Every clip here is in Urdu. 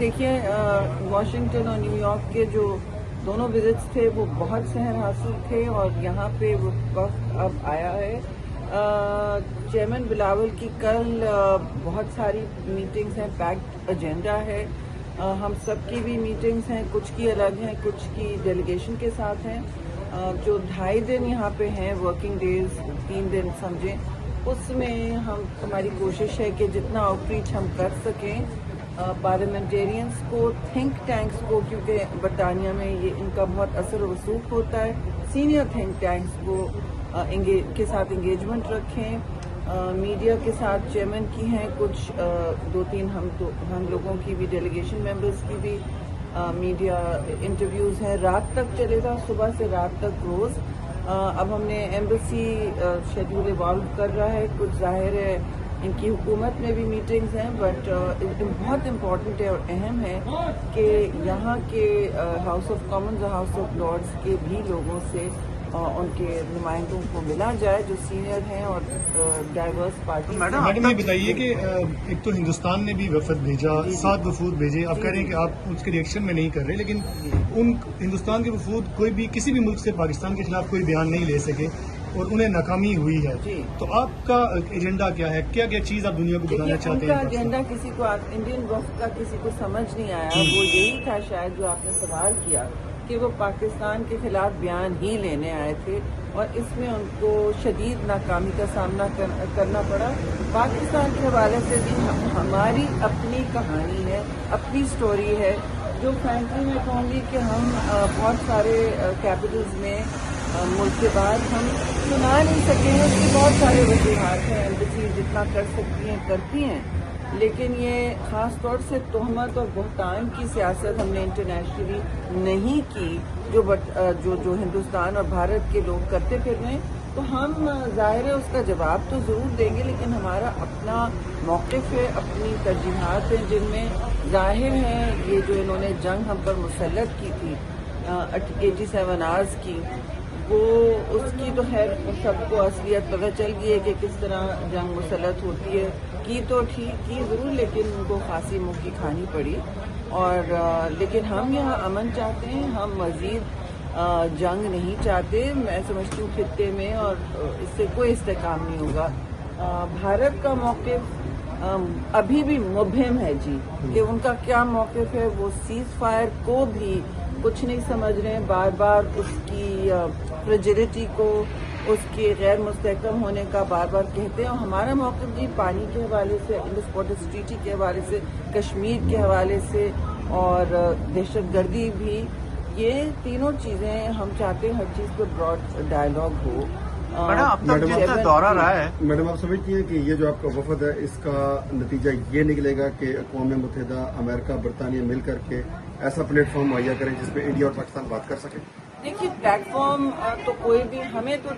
دیکھیے واشنگٹن اور نیو یارک کے جو دونوں وزٹس تھے وہ بہت سحر حاصل تھے اور یہاں پہ وہ وقت اب آیا ہے. چیئرمین بلاول کی کل بہت ساری میٹنگز ہیں, پیکڈ ایجنڈا ہے. ہم سب کی بھی میٹنگز ہیں, کچھ کی الگ ہیں, کچھ کی ڈیلیگیشن کے ساتھ ہیں. جو 2.5 دن یہاں پہ ہیں ورکنگ ڈیز, 3 دن سمجھیں, اس میں ہماری کوشش ہے کہ جتنا آؤٹ ریچ ہم کر سکیں پارلیمنٹیرینس کو, تھنک ٹینکس کو, کیونکہ برطانیہ میں یہ ان کا بہت اثر و رسوخ ہوتا ہے, سینئر تھنک ٹینکس کو کے ساتھ انگیجمنٹ رکھیں. میڈیا کے ساتھ چیئرمین کی ہیں کچھ 2-3 ہم لوگوں کی بھی, ڈیلیگیشن ممبرس کی بھی میڈیا انٹرویوز ہیں. رات تک چلے گا, صبح سے رات تک روز. اب ہم نے ایمبیسی شیڈول ایوالو کر رہا ہے, کچھ ظاہر ہے ان کی حکومت میں بھی میٹنگز ہیں, بٹ بہت امپورٹنٹ ہے اور اہم ہے کہ یہاں کے ہاؤس آف کامنز اور ہاؤس آف لارڈز کے بھی لوگوں سے ان کے نمائندوں کو ملا جائے جو سینئر ہیں اور ڈائیورس پارٹی. میڈم یہ بتائیے کہ ایک تو ہندوستان نے بھی وفد بھیجا, 7 وفود بھیجے. آپ کہہ رہے ہیں کہ آپ اس کے ریئیکشن میں نہیں کر رہے, لیکن ان ہندوستان کے وفود کوئی بھی کسی بھی ملک سے پاکستان کے خلاف کوئی بیان نہیں لے سکے اور انہیں ناکامی ہوئی ہے. تو آپ کا ایجنڈا کیا ہے, کیا کیا چیز آپ دنیا کو بتانا چاہتے ہیں؟ ان کا ایجنڈا کسی کو, انڈین وفد کا کسی کو سمجھ نہیں آیا. وہ یہی تھا شاید جو آپ نے سوال کیا کہ وہ پاکستان کے خلاف بیان ہی لینے آئے تھے اور اس میں ان کو شدید ناکامی کا سامنا کرنا پڑا. پاکستان کے حوالے سے بھی ہماری اپنی کہانی ہے, اپنی سٹوری ہے, جو فرینکلی میں کہوں گی کہ ہم بہت سارے کیپٹلز میں ملک کے بعد ہم سنا نہیں سکے ہیں. اس کے بہت سارے وجوہات ہیں, ایمبیسی جتنا کر سکتی ہیں کرتی ہیں, لیکن یہ خاص طور سے تہمت اور بہتان کی سیاست ہم نے انٹرنیشنلی نہیں کی جو ہندوستان اور بھارت کے لوگ کرتے پھر رہے ہیں. تو ہم ظاہر ہے اس کا جواب تو ضرور دیں گے, لیکن ہمارا اپنا موقف ہے, اپنی ترجیحات ہیں جن میں ظاہر ہے یہ جو انہوں نے جنگ ہم پر مسلط کی تھی 87 آورز کی, وہ اس کی تو خیر سب کو اصلیت پتہ چل گئی ہے کہ کس طرح جنگ مسلط ہوتی ہے. کی تو ٹھیک کی ضرور, لیکن ان کو خاصی منہ کی کھانی پڑی. اور لیکن ہم یہاں امن چاہتے ہیں, ہم مزید جنگ نہیں چاہتے. میں سمجھتی ہوں خطے میں اور اس سے کوئی استحکام نہیں ہوگا. بھارت کا موقف ابھی بھی مبہم ہے جی, کہ ان کا کیا موقف ہے. وہ سیز فائر کو بھی کچھ نہیں سمجھ رہے ہیں, بار بار اس کی فریجلٹی کو, اس کے غیر مستحکم ہونے کا بار بار کہتے ہیں. اور ہمارا موقف جی پانی کے حوالے سے, انڈس واٹر ٹریٹی کے حوالے سے, کشمیر کے حوالے سے اور دہشت گردی بھی, یہ تینوں چیزیں ہم چاہتے ہیں ہر چیز پہ براڈ ڈائلاگ ہو. دورہ رہا ہے میڈم, آپ سمجھتی ہیں کہ یہ جو آپ کا وفد ہے اس کا نتیجہ یہ نکلے گا کہ اقوام متحدہ, امریکہ, برطانیہ مل کر کے ایسا پلیٹ فارم مہیا کریں جس پہ انڈیا اور پاکستان بات کر سکیں؟ دیکھیے پلیٹ فارم تو کوئی بھی, ہمیں تو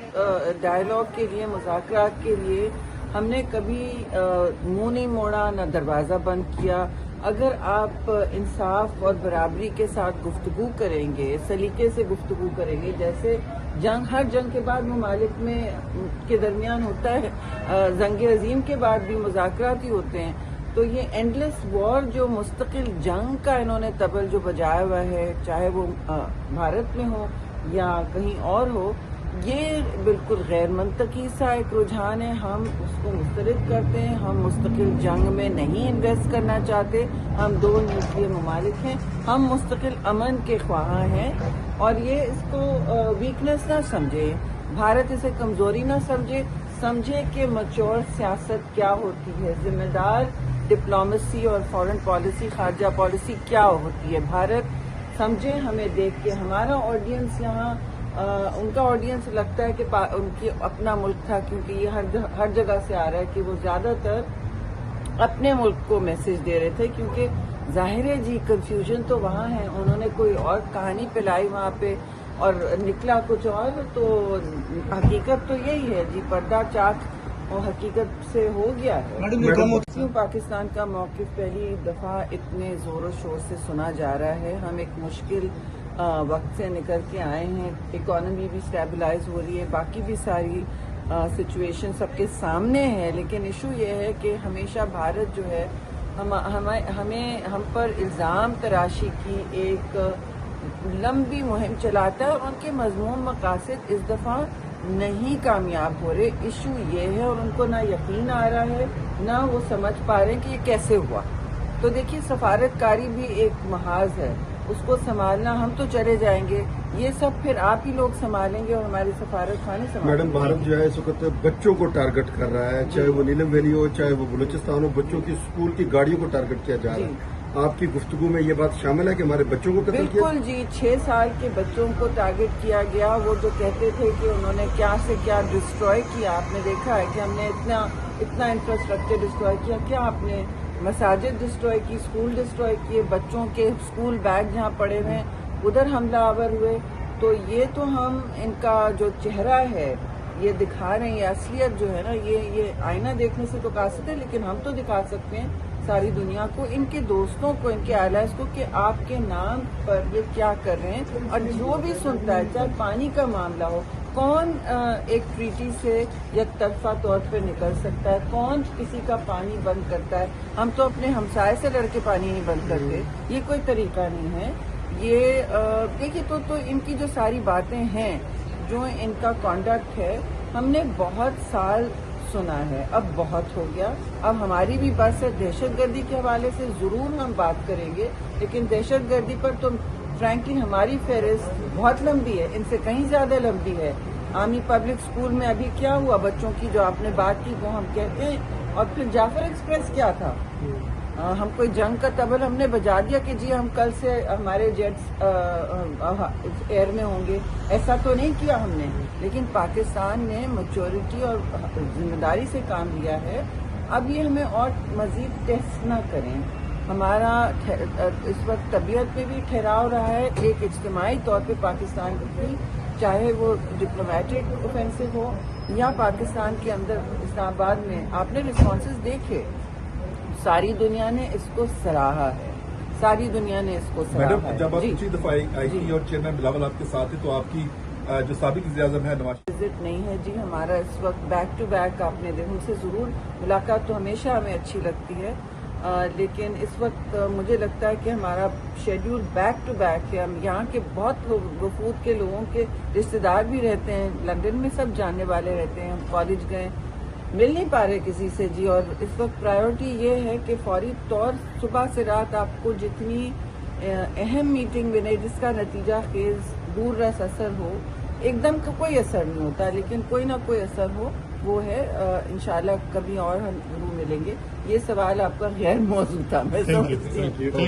ڈائلاگ کے لیے, مذاکرات کے لیے ہم نے کبھی منہ نہیں موڑا, نہ دروازہ بند کیا. اگر آپ انصاف اور برابری کے ساتھ گفتگو کریں گے, سلیقے سے گفتگو کریں گے, جیسے ہر جنگ کے بعد ممالک میں کے درمیان ہوتا ہے, جنگ عظیم کے بعد بھی مذاکرات ہی ہوتے ہیں, تو یہ اینڈلیس وار جو مستقل جنگ کا انہوں نے طبل جو بجایا ہوا ہے, چاہے وہ بھارت میں ہو یا کہیں اور ہو, یہ بالکل غیر منطقی سا ایک رجحان ہے. ہم اس کو مسترد کرتے ہیں. ہم مستقل جنگ میں نہیں انویسٹ کرنا چاہتے. ہم 2 نیوکلیئر ممالک ہیں, ہم مستقل امن کے خواہاں ہیں, اور یہ اس کو ویکنس نہ سمجھے, بھارت اسے کمزوری نہ سمجھے کہ میچور سیاست کیا ہوتی ہے, ذمہ دار ڈپلومیسی اور فارن پالیسی, خارجہ پالیسی کیا ہوتی ہے. بھارت سمجھے, ہمیں دیکھ کے ہمارا آڈینس یہاں, ان کا آڈینس لگتا ہے کہ ان کی اپنا ملک تھا, کیونکہ یہ ہر جگہ سے آ رہا ہے کہ وہ زیادہ تر اپنے ملک کو میسج دے رہے تھے, کیونکہ ظاہر ہے جی کنفیوژن تو وہاں ہے. انہوں نے کوئی اور کہانی پلائی وہاں پہ اور نکلا کچھ اور, تو حقیقت تو یہی ہے جی, پردہ چاک اور حقیقت سے ہو گیا ہے. پاکستان کا موقف پہلی دفعہ اتنے زور و شور سے سنا جا رہا ہے. ہم ایک مشکل وقت سے نکل کے آئے ہیں, اکانومی بھی اسٹیبلائز ہو رہی ہے, باقی بھی ساری سچویشن سب کے سامنے ہے, لیکن ایشو یہ ہے کہ ہمیشہ بھارت جو ہے ہم پر الزام تراشی کی ایک لمبی مہم چلاتا ہے اور ان کے مضمون مقاصد اس دفعہ نہیں کامیاب ہو رہے. ایشو یہ ہے اور ان کو نہ یقین آ رہا ہے نہ وہ سمجھ پا رہے ہیں کہ یہ کیسے ہوا. تو دیکھیے سفارت کاری بھی ایک محاذ ہے, اس کو سنبھالنا ہم تو چلے جائیں گے, یہ سب پھر آپ ہی لوگ سنبھالیں گے اور ہمارے سفارت خانے سنبھالیں گے. میڈم بھارت جو ہے اس وقت بچوں کو ٹارگٹ کر رہا ہے, چاہے وہ نیلم ویلی ہو چاہے وہ بلوچستان ہو, بچوں کی اسکول کی گاڑیوں کو ٹارگٹ کیا جا رہا ہے. آپ کی گفتگو میں یہ بات شامل ہے کہ ہمارے بچوں کو قتل کیا؟ بالکل جی, 6 سال کے بچوں کو ٹارگٹ کیا گیا. وہ جو کہتے تھے کہ انہوں نے کیا سے کیا ڈسٹروائے کیا, آپ نے دیکھا ہے کہ ہم نے اتنا انفراسٹرکچر ڈسٹروائے کیا. کیا آپ نے مساجد ڈسٹروائے کی, اسکول ڈسٹروائے کیے, بچوں کے اسکول بیگ جہاں پڑے ہوئے ادھر حملہ آور ہوئے. تو یہ تو ہم ان کا جو چہرہ ہے یہ دکھا رہے ہیں, اصلیت جو ہے نا یہ آئینہ دیکھنے سے تو قاصر ہے, لیکن ہم تو دکھا سکتے ہیں ساری دنیا کو, ان کے دوستوں کو, ان کے allies کو کہ آپ کے نام پر یہ کیا کر رہے ہیں. اور جو بھی سنتا ہے, چاہے پانی کا معاملہ ہو, کون ایک ٹریٹی سے یک طرفہ طور پہ نکل سکتا ہے, کون کسی کا پانی بند کرتا ہے. ہم تو اپنے ہمسائے سے لڑ کے پانی نہیں بند کرتے, یہ کوئی طریقہ نہیں ہے. یہ دیکھیے تو ان کی جو ساری باتیں ہیں, جو ان کا کانڈکٹ ہے, ہم نے بہت سال سنا ہے, اب بہت ہو گیا. اب ہماری بھی بس ہے. دہشت گردی کے حوالے سے ضرور ہم بات کریں گے, لیکن دہشت گردی پر تو فرینکلی ہماری فہرست بہت لمبی ہے, ان سے کہیں زیادہ لمبی ہے. عامی پبلک اسکول میں ابھی کیا ہوا بچوں کی جو آپ نے بات کی وہ ہم کہتے ہیں. اور پھر جعفر ایکسپریس کیا تھا, ہم کوئی جنگ کا طبل ہم نے بجا دیا کہ جی ہم کل سے ہمارے جیٹس ایئر میں ہوں گے, ایسا تو نہیں کیا ہم نے. لیکن پاکستان نے میچورٹی اور ذمہ داری سے کام لیا ہے. اب یہ ہمیں اور مزید ٹیسٹ نہ کریں. ہمارا اس وقت طبیعت میں بھی ٹھہراؤ رہا ہے ایک اجتماعی طور پہ پاکستان کی, چاہے وہ ڈپلومیٹک اوفینسو ہو یا پاکستان کے اندر اسلام آباد میں. آپ نے رسپانسز دیکھے, ساری دنیا نے اس کو سراہا ہے, ساری دنیا نے اس کو سراہا ہے. میڈم جب آپ پچھلی دفعہ آئی تھی اور چیئرمین بلاول آپ کے ساتھ تھے, تو آپ کی جو سابق وزیر اعظم ہے نواز وزٹ نہیں ہے جی ہمارا اس وقت بیک ٹو بیک. آپ نے ہم سے ضرور ملاقات تو ہمیشہ ہمیں اچھی لگتی ہے, لیکن اس وقت مجھے لگتا ہے کہ ہمارا شیڈیول بیک ٹو بیک ہے. ہم یہاں کے بہت وفود کے لوگوں کے رشتے دار بھی رہتے ہیں, لندن میں سب جاننے والے رہتے ہیں. ہم کالج گئے, مل نہیں پا رہے کسی سے جی. اور اس وقت پرائیورٹی یہ ہے کہ فوری طور صبح سے رات آپ کو جتنی اہم میٹنگ ملے جس کا نتیجہ خیز دور رس اثر ہو, ایک دم کا کوئی اثر نہیں ہوتا, لیکن کوئی نہ کوئی اثر ہو, وہ ہے. انشاءاللہ کبھی اور ہم ضرور ملیں گے. یہ سوال آپ کا غیر موضوع تھا, میں سمجھتی ہوں.